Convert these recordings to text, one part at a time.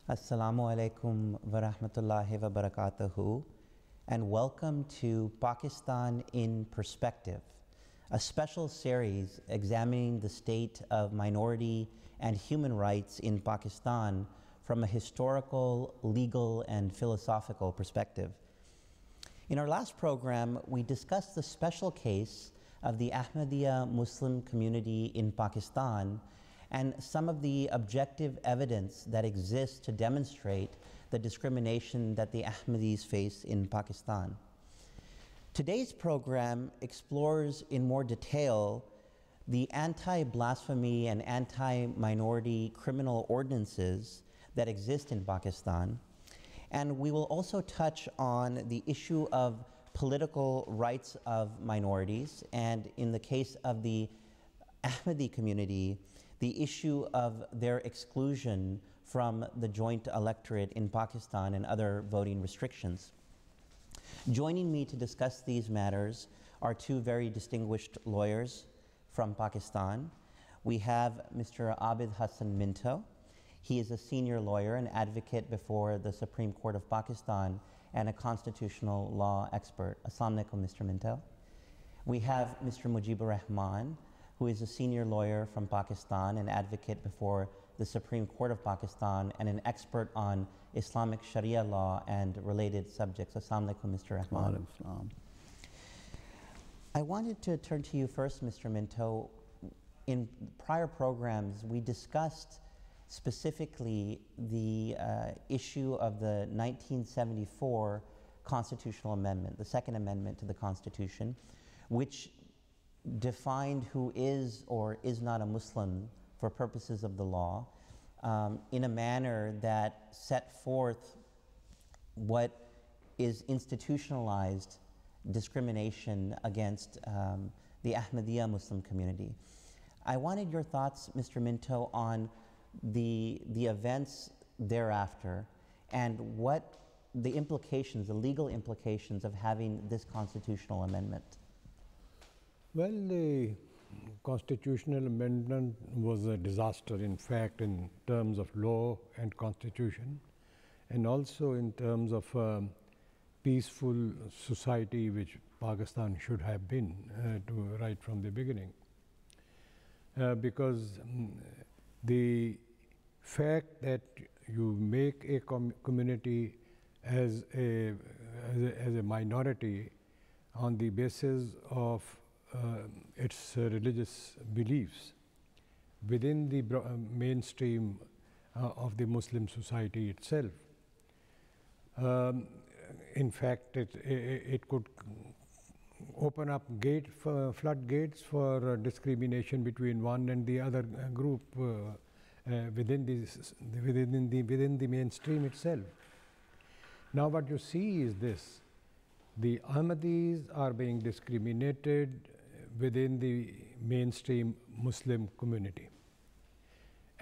Assalamu alaikum wa rahmatullahi wa barakatuhu, and welcome to Pakistan in Perspective, a special series examining the state of minority and human rights in Pakistan from a historical, legal, and philosophical perspective. In our last program, we discussed the special case of the Ahmadiyya Muslim community in Pakistan and some of the objective evidence that exists to demonstrate the discrimination that the Ahmadis face in Pakistan. Today's program explores in more detail the anti-blasphemy and anti-minority criminal ordinances that exist in Pakistan, and we will also touch on the issue of political rights of minorities, and in the case of the Ahmadi community, the issue of their exclusion from the joint electorate in Pakistan and other voting restrictions. Joining me to discuss these matters are two very distinguished lawyers from Pakistan. We have Mr. Abid Hassan Minto. He is a senior lawyer and advocate before the Supreme Court of Pakistan and a constitutional law expert. Assalamu alaikum, Mr. Minto. We have Mr. Mujibur Rahman, who is a senior lawyer from Pakistan and advocate before the Supreme Court of Pakistan and an expert on Islamic Sharia law and related subjects. Assalamu alaikum, Mr. Rahman. I wanted to turn to you first, Mr. Minto. In prior programs, we discussed specifically the issue of the 1974 constitutional amendment, the Second Amendment to the Constitution, which defined who is or is not a Muslim for purposes of the law in a manner that set forth what is institutionalized discrimination against the Ahmadiyya Muslim community. I wanted your thoughts, Mr. Minto, on the events thereafter and what the implications, the legal implications of having this constitutional amendment. Well, the constitutional amendment was a disaster, in fact, in terms of law and constitution, and also in terms of peaceful society which Pakistan should have been right from the beginning. Because the fact that you make a community as a minority on the basis of its religious beliefs within the mainstream of the Muslim society itself. In fact, it could open up floodgates for discrimination between one and the other group within the mainstream itself. Now what you see is this: the Ahmadis are being discriminated within the mainstream Muslim community.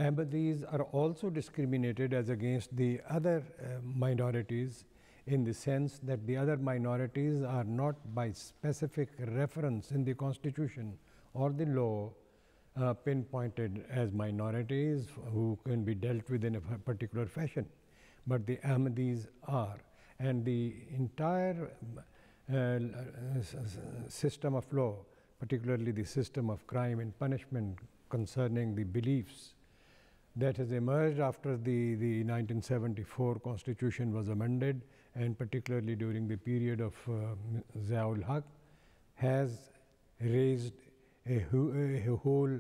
Ahmadis are also discriminated as against the other minorities, in the sense that the other minorities are not by specific reference in the constitution or the law pinpointed as minorities who can be dealt with in a particular fashion, but the Ahmadis are. And the entire system of law, particularly the system of crime and punishment concerning the beliefs that has emerged after the 1974 constitution was amended, and particularly during the period of Ziaul Haq, has raised a whole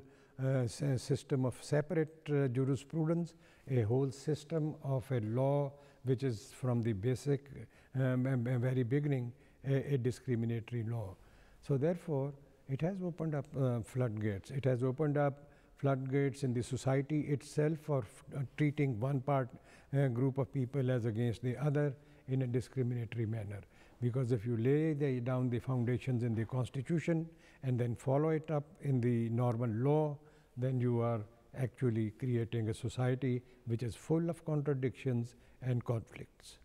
system of separate jurisprudence, a whole system of a law which is from the basic very beginning a discriminatory law. So therefore, it has opened up floodgates. It has opened up floodgates in the society itself for treating one group of people as against the other in a discriminatory manner. Because if you lay down the foundations in the constitution and then follow it up in the normal law, then you are actually creating a society which is full of contradictions and conflicts.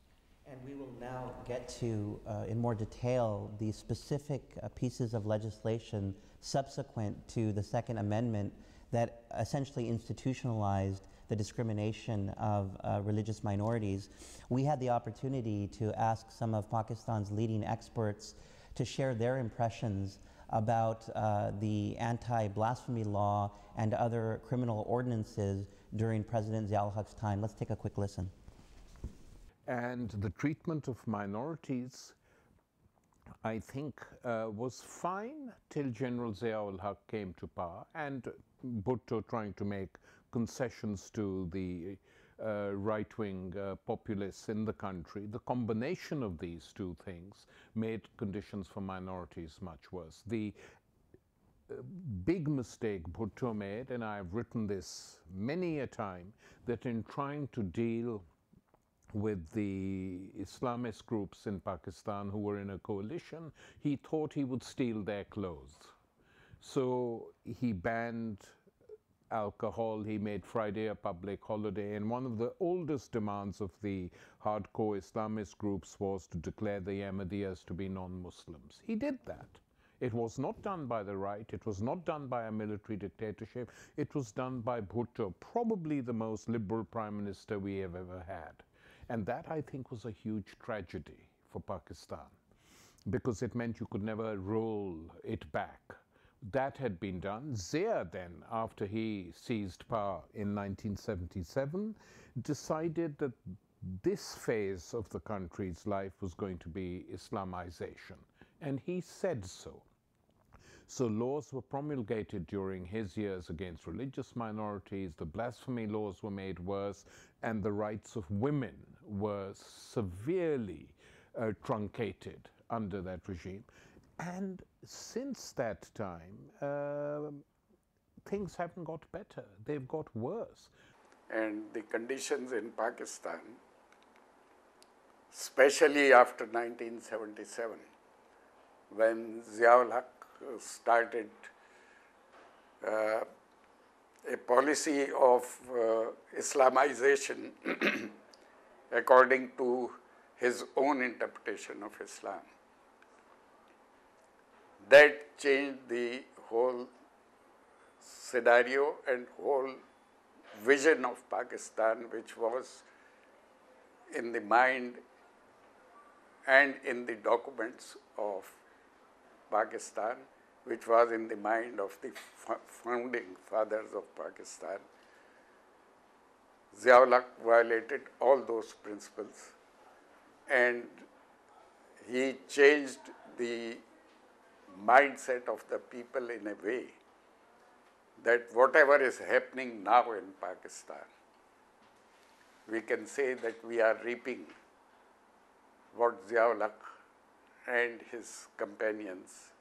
And we will now get to, in more detail, the specific pieces of legislation subsequent to the Second Amendment that essentially institutionalized the discrimination of religious minorities, we had the opportunity to ask some of Pakistan's leading experts to share their impressions about the anti-blasphemy law and other criminal ordinances during President Zia-ul-Haq's time. Let's take a quick listen. And the treatment of minorities, I think, was fine till General Zia-ul-Haq came to power, and Bhutto trying to make concessions to the right-wing populists in the country. The combination of these two things made conditions for minorities much worse. The big mistake Bhutto made, and I've written this many a time, that in trying to deal with the Islamist groups in Pakistan who were in a coalition, he thought he would steal their clothes. So he banned alcohol, he made Friday a public holiday, and one of the oldest demands of the hardcore Islamist groups was to declare the Ahmadiyas to be non-Muslims. He did that. It was not done by the right, it was not done by a military dictatorship, it was done by Bhutto, probably the most liberal prime minister we have ever had. And that, I think, was a huge tragedy for Pakistan, because it meant you could never roll it back. That had been done. Zia then, after he seized power in 1977, decided that this phase of the country's life was going to be Islamization, and he said so. So laws were promulgated during his years against religious minorities, the blasphemy laws were made worse, and the rights of women were severely truncated under that regime. And since that time, things haven't got better, they've got worse. And the conditions in Pakistan, especially after 1977, when Zia-ul-Haq started a policy of Islamization according to his own interpretation of Islam. That changed the whole scenario and whole vision of Pakistan, which was in the mind and in the documents of Pakistan, which was in the mind of the founding fathers of Pakistan. Zia-ul-Haq violated all those principles, and he changed the mindset of the people in a way that whatever is happening now in Pakistan, we can say that we are reaping what Zia-ul-Haq and his companions,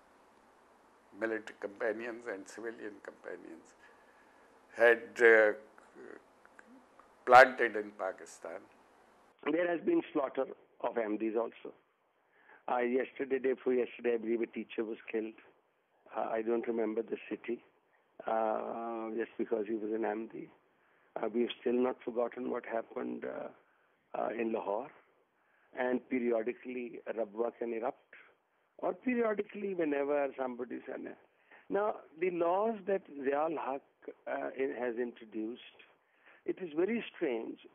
military companions and civilian companions, had planted in Pakistan. There has been slaughter of Ahmadis also. Yesterday, day before yesterday, I believe a teacher was killed. I don't remember the city, just because he was an Ahmadi. We've still not forgotten what happened in Lahore. And periodically, Rabwa can erupt, or periodically whenever somebody's in. Now, the laws that Zia-ul-Haq has introduced, it is very strange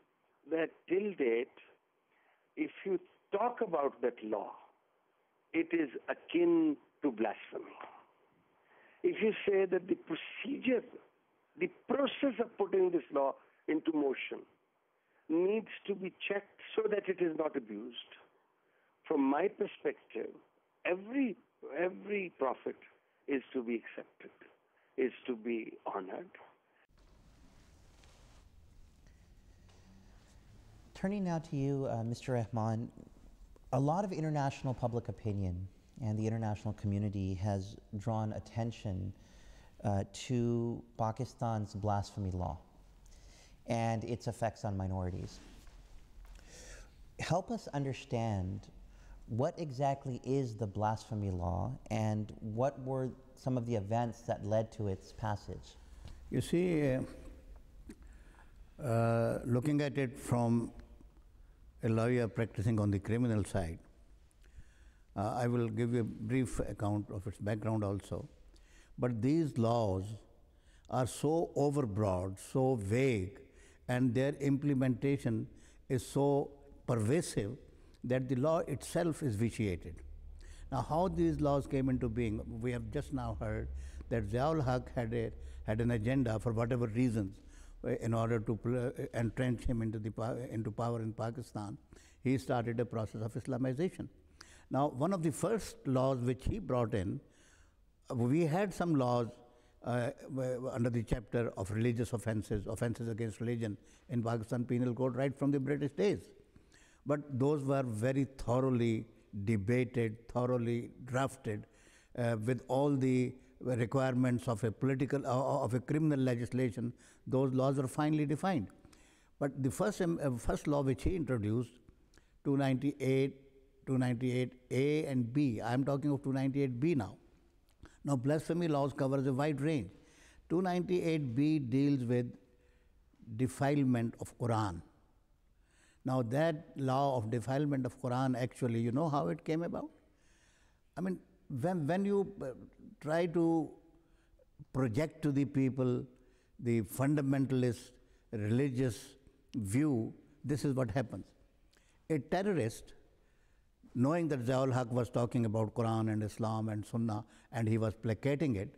that till date, if you talk about that law, it is akin to blasphemy. If you say that the procedure, the process of putting this law into motion needs to be checked so that it is not abused, from my perspective, every prophet is to be accepted, is to be honored. Turning now to you, Mr. Rahman, a lot of international public opinion and the international community has drawn attention to Pakistan's blasphemy law and its effects on minorities. Help us understand what exactly is the blasphemy law and what were some of the events that led to its passage? You see, looking at it from a lawyer practicing on the criminal side, I will give you a brief account of its background also. But these laws are so overbroad, so vague, and their implementation is so pervasive that the law itself is vitiated. Now, how these laws came into being, we have just now heard that Ziaul-Haq had an agenda for whatever reasons in order to entrench him into power in Pakistan. He started a process of Islamization. Now, one of the first laws which he brought in, we had some laws under the chapter of religious offenses, offenses against religion in Pakistan Penal Code right from the British days. But those were very thoroughly debated, thoroughly drafted, with all the requirements of a criminal legislation. Those laws were finely defined. But the first law which he introduced, 298A and B, I'm talking of 298B now. Now, blasphemy laws covers a wide range. 298B deals with defilement of Qur'an. Now, that law of defilement of Qur'an, actually, you know how it came about? I mean, when you try to project to the people the fundamentalist religious view, this is what happens. A terrorist, knowing that Ziaul-Haq was talking about Quran and Islam and Sunnah, and he was placating it,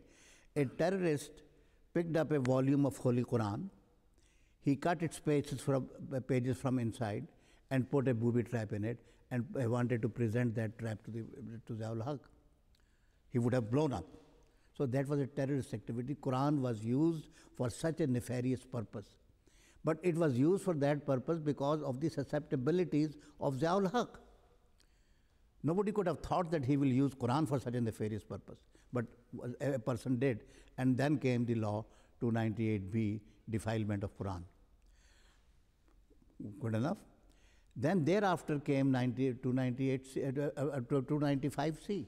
a terrorist picked up a volume of Holy Quran, he cut its pages from inside and put a booby trap in it, and wanted to present that trap to Ziaul-Haq. He would have blown up. So that was a terrorist activity. Quran was used for such a nefarious purpose. But it was used for that purpose because of the susceptibilities of Ziaul-Haq. Nobody could have thought that he will use Quran for such a nefarious purpose, but a person did. And then came the law 298B, defilement of Quran. Good enough? Then thereafter came 295C.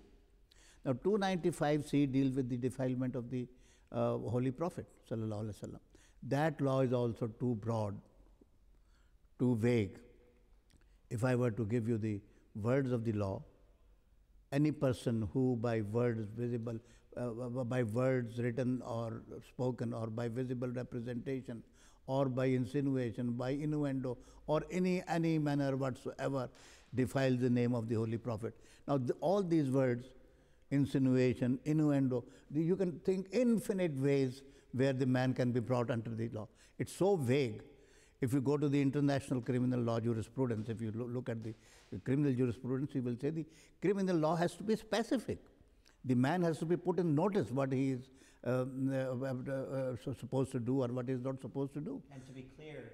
Now 295C deals with the defilement of the Holy Prophet sallallahu alaihi wasallam. That law is also too broad, too vague. If I were to give you the words of the law, any person who by words visible, by words written or spoken, or by visible representation, or by insinuation, by innuendo, or any manner whatsoever, defiles the name of the Holy Prophet. Now, all these words, insinuation, innuendo, you can think infinite ways where the man can be brought under the law. It's so vague. If you go to the international criminal law jurisprudence, if you look at the criminal jurisprudence, you will say the criminal law has to be specific. The man has to be put in notice what he is supposed to do or what he is not supposed to do. And to be clear,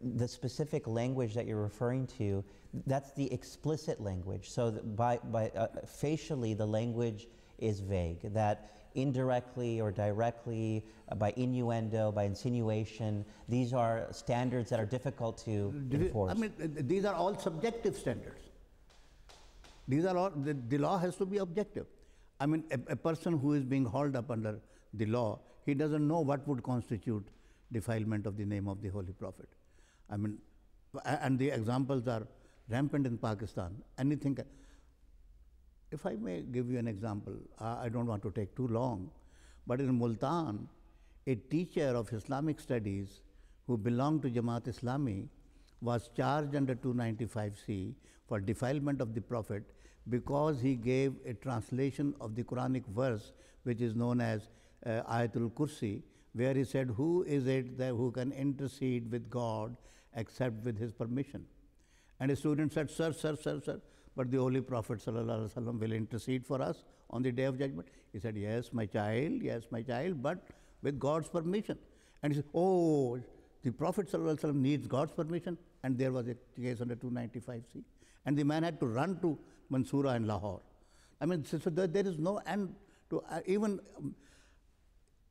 the specific language that you're referring to, that's the explicit language. So that facially, the language is vague. That indirectly or directly, by innuendo, by insinuation, these are standards that are difficult to enforce. I mean, these are all subjective standards. These are all, the law has to be objective. I mean, a person who is being hauled up under the law, he doesn't know what would constitute defilement of the name of the Holy Prophet. I mean, and the examples are rampant in Pakistan. Anything. If I may give you an example, I don't want to take too long, but in Multan, a teacher of Islamic studies who belonged to Jamaat Islami was charged under 295C for defilement of the Prophet because he gave a translation of the Quranic verse which is known as Ayatul Kursi, where he said, "Who is it that who can intercede with God except with his permission?" And a student said, "Sir, but the Holy Prophet ﷺ will intercede for us on the Day of Judgment." He said, yes, my child, but with God's permission. And he said, oh, the Prophet ﷺ needs God's permission. And there was a case under 295C. And the man had to run to Mansoura and Lahore. I mean, so there is no end to even,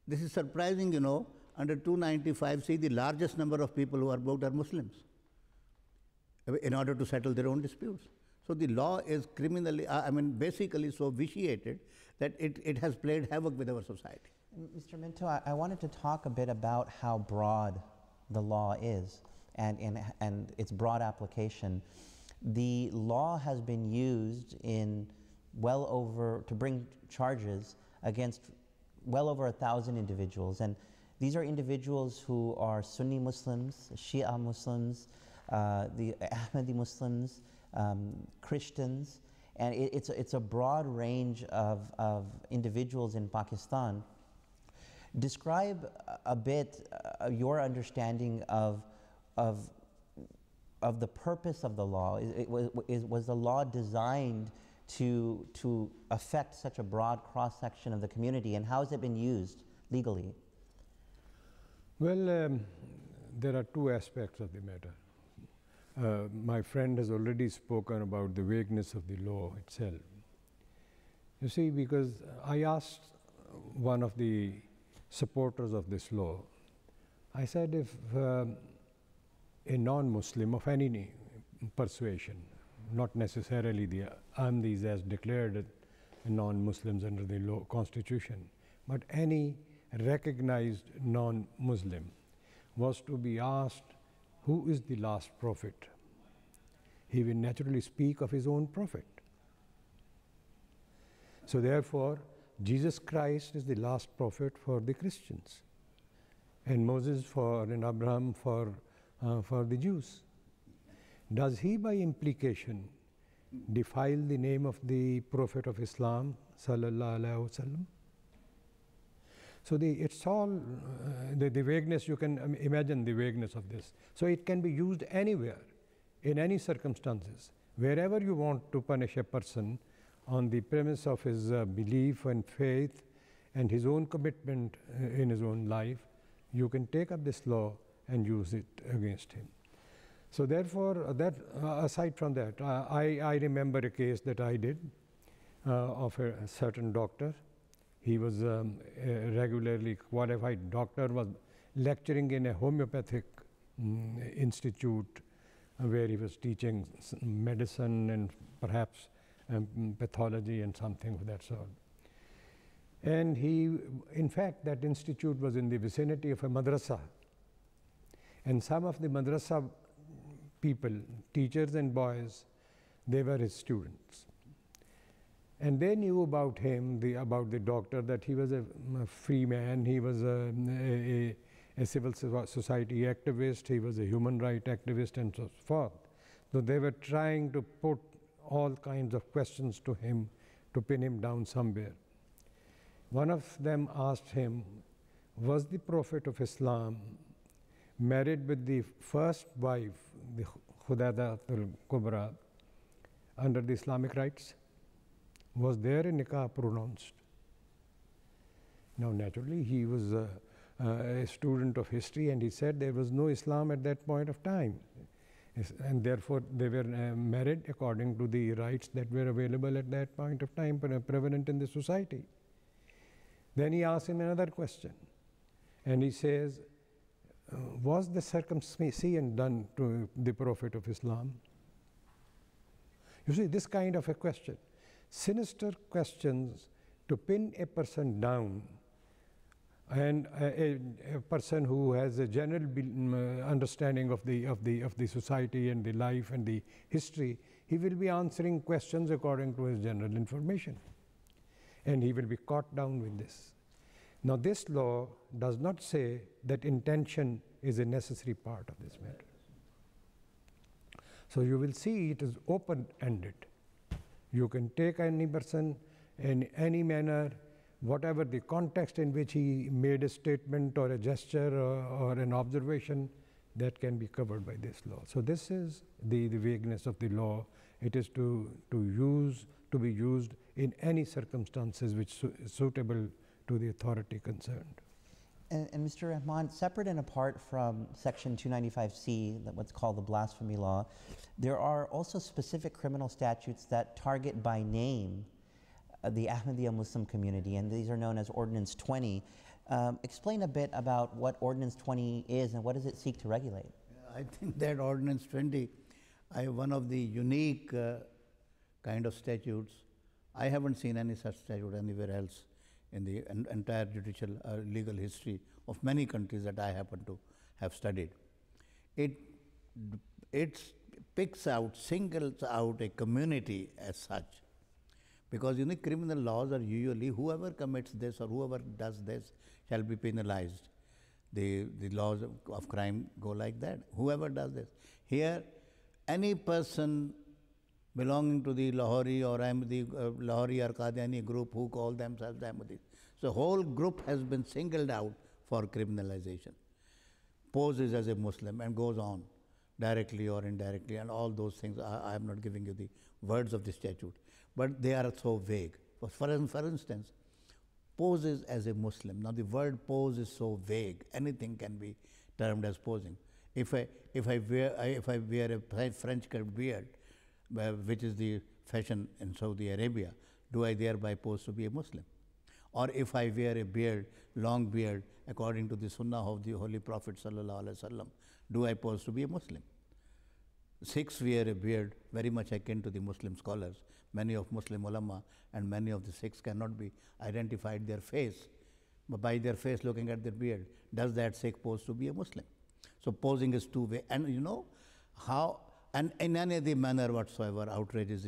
this is surprising, you know, under 295C, the largest number of people who are booked are Muslims in order to settle their own disputes. So the law is criminally, basically so vitiated that it has played havoc with our society. Mr. Minto, I wanted to talk a bit about how broad the law is and its broad application. The law has been used in to bring charges against well over 1,000 individuals. And These are individuals who are Sunni Muslims, Shia Muslims, the Ahmadi Muslims, Christians, and it's a broad range of individuals in Pakistan. Describe a bit your understanding of the purpose of the law. Was the law designed to affect such a broad cross-section of the community, and how has it been used legally? Well, there are two aspects of the matter. My friend has already spoken about the vagueness of the law itself. You see, because I asked one of the supporters of this law, I said, if a non-Muslim of any persuasion, not necessarily the Ahmadis as declared non-Muslims under the law constitution, but any recognized non-Muslim was to be asked, who is the last prophet? He will naturally speak of his own prophet. So therefore, Jesus Christ is the last prophet for the Christians, and Moses and Abraham for the Jews. Does he by implication defile the name of the Prophet of Islam, sallallahu alaihi wasallam? So it's all the vagueness. You can imagine the vagueness of this. So it can be used anywhere, in any circumstances. Wherever you want to punish a person on the premise of his belief and faith and his own commitment in his own life, you can take up this law and use it against him. So therefore, aside from that, I remember a case that I did of a certain doctor. He was a regularly qualified doctor, was lecturing in a homeopathic institute where he was teaching medicine and perhaps pathology and something of that sort. And in fact, that institute was in the vicinity of a madrasa. And some of the madrasa people, teachers and boys, they were his students. And they knew about him, about the doctor, that he was a free man, he was a civil society activist, he was a human rights activist, and so forth. So they were trying to put all kinds of questions to him to pin him down somewhere. One of them asked him, was the Prophet of Islam married with the first wife, the Khudadatul Kubra, under the Islamic rites? Was there a nikah pronounced? Now, naturally, he was a student of history, and he said there was no Islam at that point of time. And therefore, they were married according to the rights that were available at that point of time, prevalent in the society. Then he asked him another question, and he says, was the circumcision done to the Prophet of Islam? You see, this kind of a question, sinister questions to pin a person down, and a person who has a general understanding of the society and the life and the history, he will be answering questions according to his general information, and he will be caught down with this. Now, this law does not say that intention is a necessary part of this matter. So you will see it is open-ended. You can take any person in any manner, whatever the context in which he made a statement or a gesture or an observation, that can be covered by this law. So this is the vagueness of the law. It is to be used in any circumstances which is suitable to the authority concerned. And Mr. Rahman, separate and apart from Section 295C, what's called the Blasphemy law, there are also specific criminal statutes that target by name the Ahmadiyya Muslim community, and these are known as Ordinance 20. Explain a bit about what Ordinance 20 is and what does it seek to regulate? I think that Ordinance 20, one of the unique kind of statutes. I haven't seen any such statute anywhere else in the entire judicial legal history of many countries that I happen to have studied. It picks out, singles out a community as such, because criminal laws are usually whoever commits this or whoever does this shall be penalized. the laws of crime go like that. Whoever does this. Here, any person belonging to the Lahori or Ahmadi, Lahori or Qadiani group who call themselves Ahmadis. So whole group has been singled out for criminalization. Poses as a Muslim and goes on directly or indirectly, and all those things. I am not giving you the words of the statute, but they are so vague. For instance, poses as a Muslim. Now the word pose is so vague. Anything can be termed as posing. If I wear a French cut beard, which is the fashion in Saudi Arabia, do I thereby pose to be a Muslim? Or if I wear a beard, long beard, according to the Sunnah of the Holy Prophet sallallahu alaihi wasallam, do I pose to be a Muslim? Sikhs wear a beard very much akin to the Muslim scholars. Many of Muslim ulama and many of the Sikhs cannot be identified their face, but by their face looking at their beard. Does that Sikh pose to be a Muslim? So posing is two-way. And you know how, and in any other manner whatsoever, outrageous.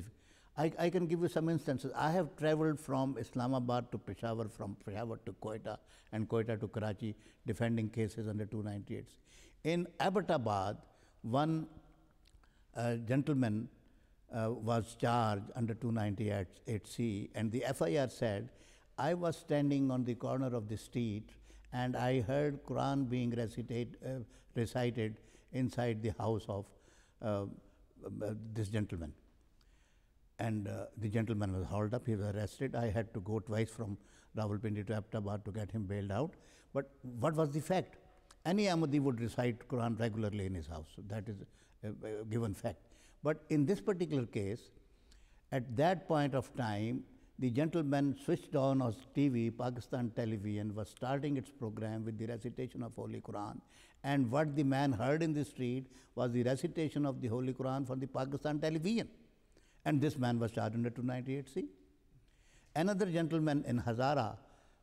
I can give you some instances. I have traveled from Islamabad to Peshawar, from Peshawar to Quetta, and Quetta to Karachi, defending cases under 298. In Abbottabad, one gentleman was charged under 298C, and the FIR said, I was standing on the corner of the street and I heard Qur'an being recited inside the house of this gentleman. And the gentleman was hauled up, he was arrested. I had to go twice from Rawalpindi to Abbottabad to get him bailed out. But what was the fact? Any Ahmadi would recite Qur'an regularly in his house. So that is a given fact. But in this particular case, at that point of time, the gentleman switched on his TV, Pakistan television, was starting its program with the recitation of Holy Quran. And what the man heard in the street was the recitation of the Holy Quran from the Pakistan television. And this man was charged under 298C. Another gentleman in Hazara,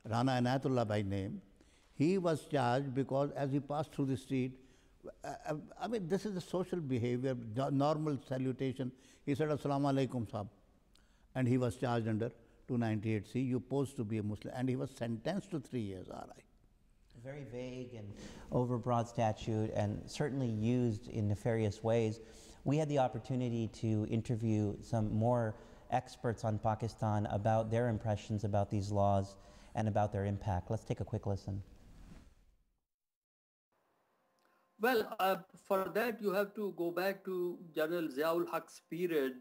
Rana Anayatullah by name, he was charged because as he passed through the street, I mean, this is a social behavior, normal salutation. He said, Assalamu alaikum, sahab. And he was charged under 298C. You pose to be a Muslim. And he was sentenced to 3 years RI. Very vague and overbroad statute, and certainly used in nefarious ways. We had the opportunity to interview some more experts on Pakistan about their impressions about these laws and about their impact. Let's take a quick listen. Well, for that you have to go back to General Ziaul Haq's period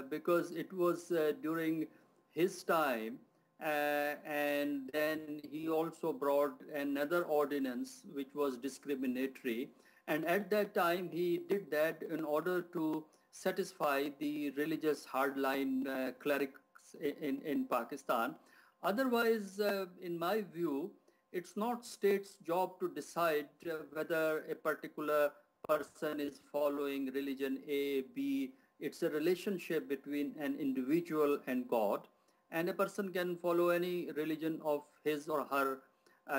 because it was during his time, and then he also brought another ordinance which was discriminatory, and at that time he did that in order to satisfy the religious hardline clerics in Pakistan. Otherwise, in my view, it's not state's job to decide whether a particular person is following religion A, B. It's a relationship between an individual and God, and a person can follow any religion of his or her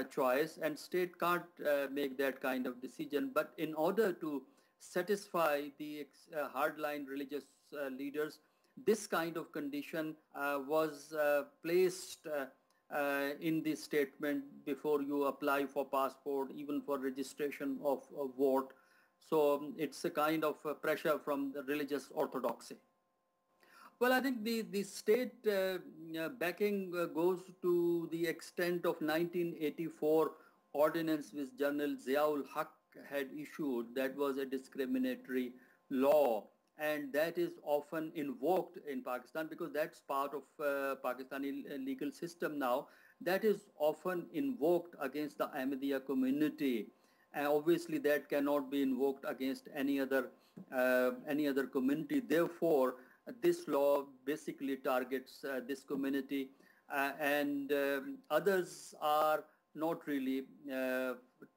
choice, and state can't make that kind of decision. But in order to satisfy the hardline religious leaders, this kind of condition was placed in the statement before you apply for passport, even for registration of vote. So it's a kind of pressure from the religious orthodoxy. Well, I think the state backing goes to the extent of 1984 ordinance which General Ziaul Haq had issued. That was a discriminatory law, and that is often invoked in Pakistan because that's part of Pakistani legal system now. That is often invoked against the Ahmadiyya community. Obviously, that cannot be invoked against any other community. Therefore, this law basically targets this community, and others are not really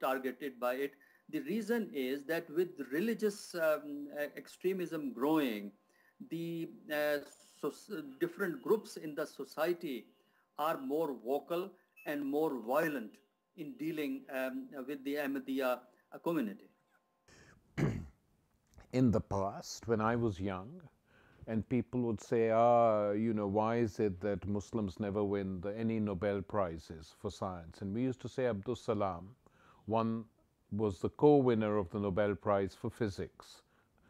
targeted by it. The reason is that with religious extremism growing, the different groups in the society are more vocal and more violent in dealing with the Ahmadiyya community. In the past, when I was young, and people would say, you know, why is it that Muslims never win any Nobel Prizes for science? And we used to say, Abdus Salam, one was the co-winner of the Nobel Prize for Physics.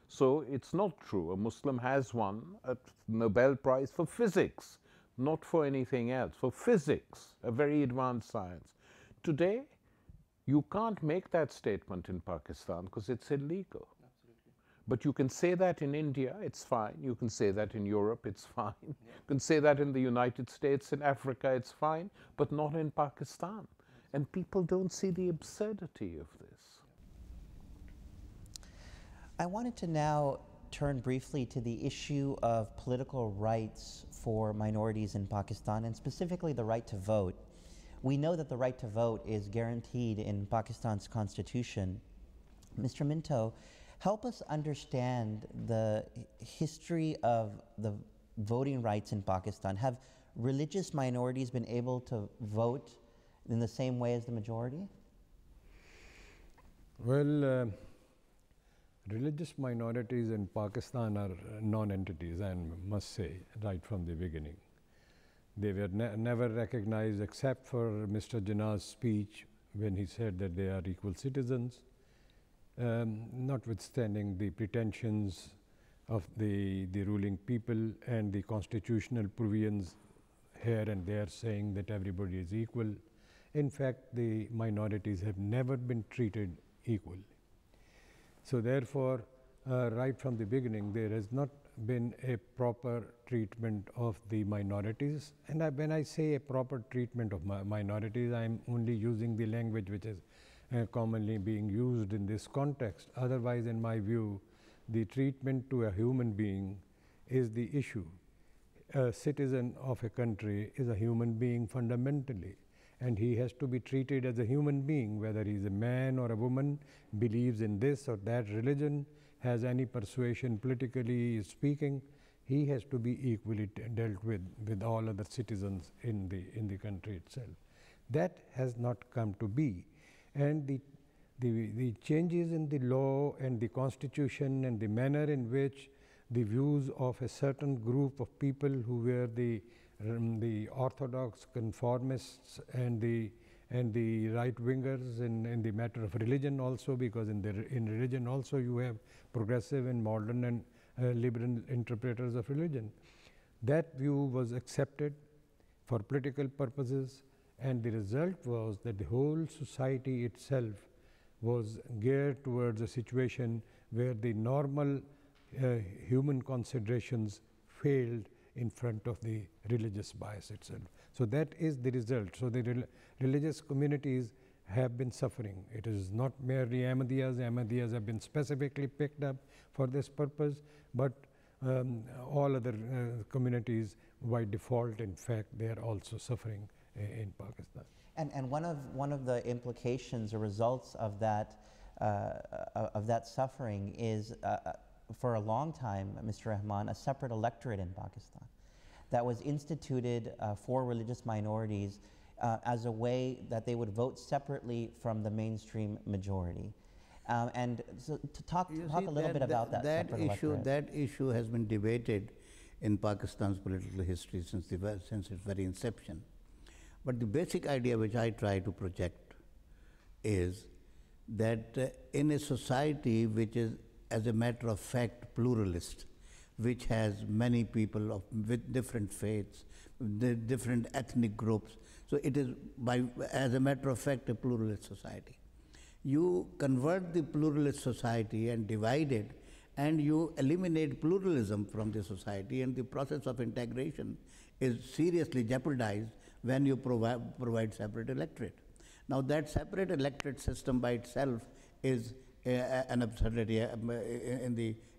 So it's not true. A Muslim has won a Nobel Prize for physics, not for anything else, for physics, a very advanced science. Today, you can't make that statement in Pakistan because it's illegal. Absolutely. But you can say that in India, it's fine. You can say that in Europe, it's fine. Yeah. You can say that in the United States, in Africa, it's fine, but not in Pakistan. And people don't see the absurdity of this. I wanted to now turn briefly to the issue of political rights for minorities in Pakistan, and specifically the right to vote. We know that the right to vote is guaranteed in Pakistan's constitution. Mr. Minto, help us understand the history of the voting rights in Pakistan. Have religious minorities been able to vote in the same way as the majority? Well, religious minorities in Pakistan are non-entities, I must say, right from the beginning. They were never recognized except for Mr. Jinnah's speech when he said that they are equal citizens, notwithstanding the pretensions of the ruling people and the constitutional provisions here and there saying that everybody is equal. In fact, the minorities have never been treated equally. So therefore, right from the beginning, there has not been a proper treatment of the minorities. And when I say a proper treatment of minorities, I am only using the language which is commonly being used in this context. Otherwise, in my view, the treatment to a human being is the issue. A citizen of a country is a human being fundamentally, and he has to be treated as a human being, whether he is a man or a woman, believes in this or that religion, has any persuasion politically speaking, he has to be equally dealt with all other citizens in the country itself. That has not come to be. And the changes in the law and the constitution and the manner in which the views of a certain group of people who were the orthodox conformists and the right-wingers in the matter of religion also, because in religion also you have progressive and modern and liberal interpreters of religion. That view was accepted for political purposes, and the result was that the whole society itself was geared towards a situation where the normal human considerations failed in front of the religious bias itself. So that is the result. So the religious communities have been suffering. It is not merely Ahmadiyas. Ahmadiyas have been specifically picked up for this purpose, but all other communities by default, in fact, they are also suffering in Pakistan. And one of the implications or results of that suffering is for a long time, Mr. Rahman, a separate electorate in Pakistan that was instituted for religious minorities as a way that they would vote separately from the mainstream majority. And so to talk a little bit about that separate electorate. That issue has been debated in Pakistan's political history since its very inception. But the basic idea which I try to project is that in a society which is, as a matter of fact, pluralist, which has many people with different faiths, different ethnic groups, so it is, as a matter of fact, a pluralist society. You convert the pluralist society and divide it, and you eliminate pluralism from the society, and the process of integration is seriously jeopardized when you provide separate electorate. Now that separate electorate system by itself is an absurdity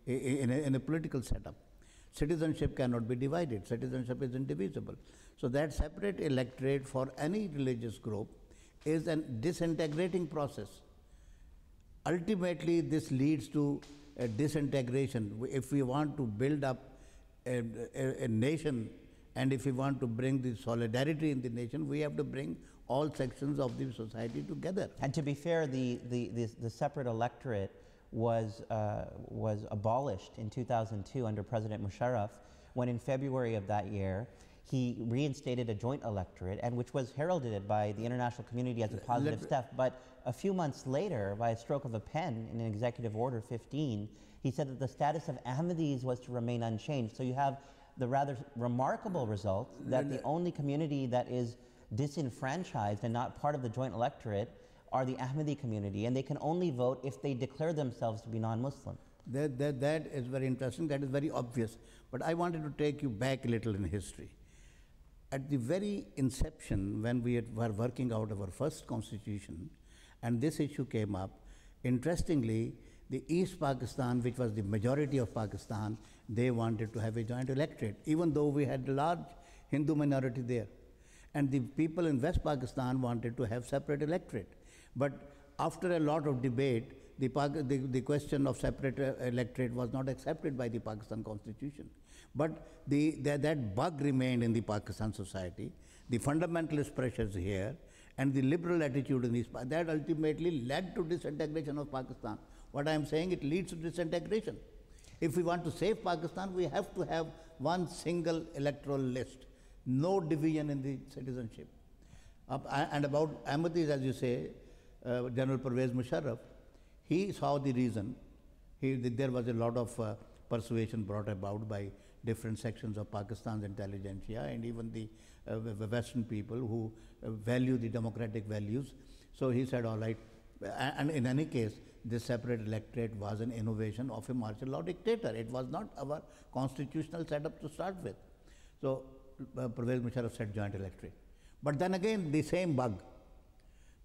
in a political setup. Citizenship cannot be divided. Citizenship is indivisible. So that separate electorate for any religious group is a disintegrating process. Ultimately, this leads to a disintegration. If we want to build up a nation, and if we want to bring the solidarity in the nation, we have to bring all sections of the society together. And to be fair, the separate electorate was abolished in 2002 under President Musharraf, when in February of that year, he reinstated a joint electorate, and which was heralded by the international community as a positive step. But a few months later, by a stroke of a pen in an Executive Order 15, he said that the status of Ahmadis was to remain unchanged. So you have the rather remarkable result that the only community that is disenfranchised and not part of the joint electorate are the Ahmadi community, and they can only vote if they declare themselves to be non-Muslim. That is very interesting, that is very obvious. But I wanted to take you back a little in history. At the very inception, when we were working out our first constitution, and this issue came up, interestingly, the East Pakistan, which was the majority of Pakistan, they wanted to have a joint electorate, even though we had a large Hindu minority there. And the people in West Pakistan wanted to have separate electorate. But after a lot of debate, the question of separate electorate was not accepted by the Pakistan constitution. But that bug remained in the Pakistan society, the fundamentalist pressures here, and the liberal attitude in this, that ultimately led to disintegration of Pakistan. What I am saying, it leads to disintegration. If we want to save Pakistan, we have to have one single electoral list, no division in the citizenship. And about Ahmadis, as you say, General Pervez Musharraf, he saw the reason. There was a lot of persuasion brought about by different sections of Pakistan's intelligentsia and even the Western people who value the democratic values. So he said, all right. And in any case, this separate electorate was an innovation of a martial law dictator. It was not our constitutional setup to start with. So Pervez Musharraf said joint electorate. But then again, the same bug.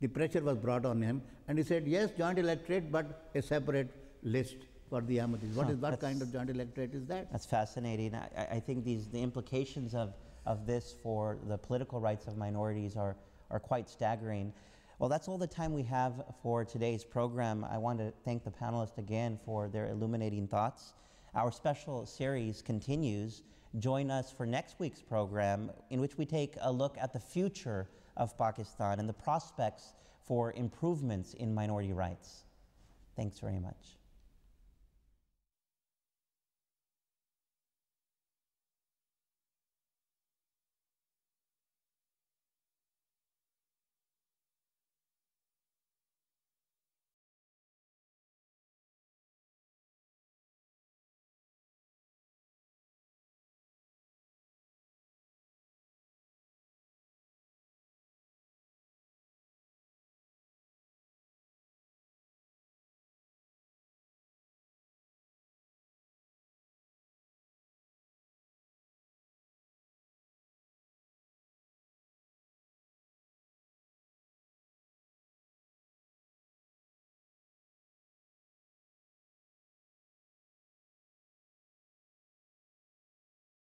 The pressure was brought on him, and he said, yes, joint electorate, but a separate list for the Ahmadis. What kind of joint electorate is that? That's fascinating. I think the implications of this for the political rights of minorities are quite staggering. Well, that's all the time we have for today's program. I want to thank the panelists again for their illuminating thoughts. Our special series continues. Join us for next week's program, in which we take a look at the future of Pakistan and the prospects for improvements in minority rights. Thanks very much.